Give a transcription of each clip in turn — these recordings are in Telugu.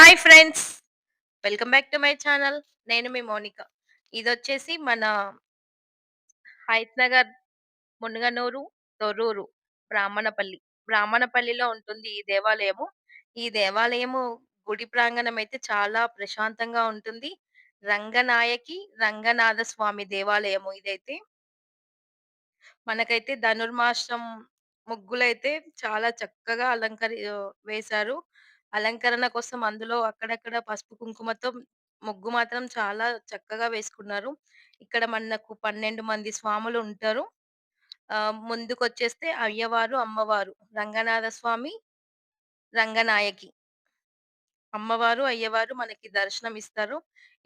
Hi friends! Welcome back to my channel. నేను మీ మౌనిక. ఇదొచ్చేసి మన హయత్‌నగర్, మునుగనూరు, తొర్రూరు, బ్రాహ్మణపల్లి. బ్రాహ్మణపల్లిలో ఉంటుంది ఈ దేవాలయము. ఈ దేవాలయము గుడి ప్రాంగణం అయితే చాలా ప్రశాంతంగా ఉంటుంది. రంగనాయకి, రంగనాథ స్వామి దేవాలయము ఇదైతే. మనకైతే ధనుర్మాసం ముగ్గులైతే చాలా చక్కగా వేశారు. అలంకరణ కోసం అందులో అక్కడక్కడ పసుపు, కుంకుమతో ముగ్గు మాత్రం చాలా చక్కగా వేసుకున్నారు. ఇక్కడ మనకు 12 మంది స్వాములుంటారు. ముందుకొచ్చేస్తే అయ్యవారు, అమ్మవారు, రంగనాథ స్వామి, రంగనాయకి. అమ్మవారు, అయ్యవారు మనకి దర్శనమిస్తారు.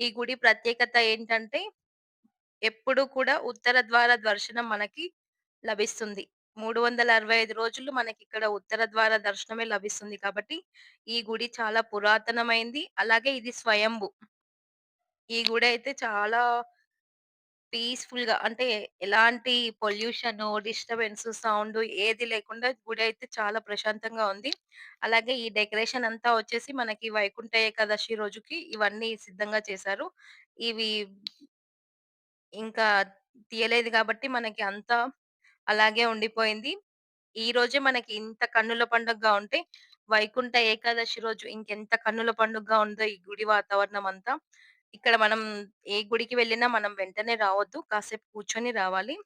ఈ గుడి ప్రత్యేకత ఏంటంటే ఎప్పుడు కూడా ఉత్తర ద్వార దర్శనం మనకి లభిస్తుంది. 365 రోజులు మనకిక్కడ ఉత్తర ద్వార దర్శనమే లభిస్తుంది కాబట్టి, ఈ గుడి చాలా పురాతనమైంది. అలాగే ఇది స్వయంభు. ఈ గుడైతే చాలా పీస్‌ఫుల్‌గా అంటే ఎలాంటి పొల్యూషను, డిస్టర్బెన్స్, సౌండు ఏది లేకుండా గుడైతే చాలా ప్రశాంతంగా ఉంది. అలాగే ఈ డెకరేషన్ అంతా వచ్చేసి మనకి వైకుంఠ ఏకాదశి రోజుకి ఇవన్నీ సిద్ధంగా చేశారు. ఇవి ఇంకా తీయలేదు గాబట్టి మనకి అంతా అలాగే ఉండిపోయింది. ఈ రోజే మనకి ఇంత కన్నుల పండుగగా ఉంటే, వైకుంఠ ఏకాదశి రోజు ఇంకెంత కన్నుల పండుగగా ఉందో ఈ గుడి వాతావరణం అంతా. ఇక్కడ మనం ఏ గుడికి వెళ్ళినా మనం వెంటనే రావద్దు. కాసేపు కూర్చొని రావాలి.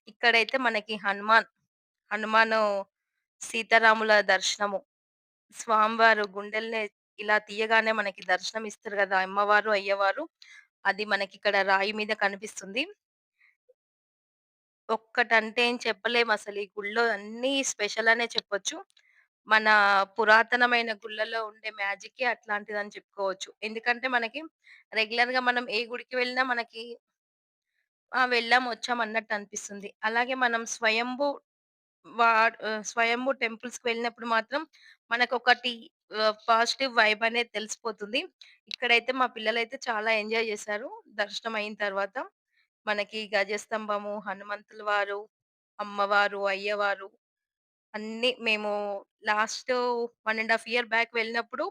ఇక్కడైతే మనకి హనుమాను సీతారాముల దర్శనము. స్వామివారు గుండెల్ని ఇలా తీయగానే మనకి దర్శనం ఇస్తారు గదా! అమ్మవారు, అయ్యవారు. అది మనకిక్కడ రాయి మీద కనిపిస్తుంది. ఒక్కటంటే ఏం చెప్పలేమసలు. ఈ గుడిలో అన్నీ స్పెషల్ అనే చెప్పొచ్చు. మన పురాతనమైన గుళ్ళలో ఉండే మ్యాజిక్కే అట్లాంటిదని చెప్పుకోవచ్చు. ఎందుకంటే మనకి రెగ్యులర్‌గా మనం ఏ గుడికి వెళ్ళినా మనకి వెళ్ళాం, వచ్చాం అన్నట్టు అనిపిస్తుంది. అలాగే మనం స్వయంభూ టెంపుల్స్‌కి వెళ్ళినప్పుడు మాత్రం మనకొకటి పాజిటివ్ వైబ్ అనేది తెలిసిపోతుంది. ఇక్కడైతే మా పిల్లలైతే చాలా ఎంజాయ్ చేశారు దర్శనం అయిన తర్వాత. మనకి గజస్తంభము, హనుమంతుల వారు, అమ్మవారు, అయ్యవారు అన్నీ మేము లాస్ట్ 1 ½ ఇయర్ బ్యాక్ వెళ్ళినప్పుడు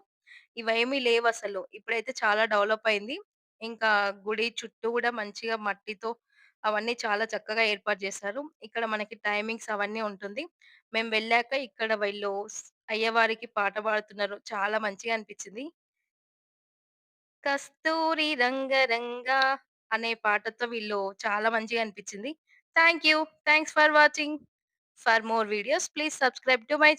ఇవేమీ లేవసలు. ఇప్పుడైతే చాలా డెవలప్ అయింది. ఇంకా గుడి చుట్టూ గూడా మంచిగా మట్టితో అవన్నీ చాలా చక్కగా ఏర్పాటు చేశారు. ఇక్కడ మనకి టైమింగ్స్ అవన్నీ ఉంటుంది. మేము వెళ్ళాక ఇక్కడ వీళ్ళు అయ్యవారికి పాట పాడుతున్నారు. చాలా మంచిగా అనిపించింది. కస్తూరి రంగ రంగా అనే పాటతో వీళ్ళు చాలా మంచిగా అనిపించింది. Thank you. Thanks for watching. For more videos please subscribe to my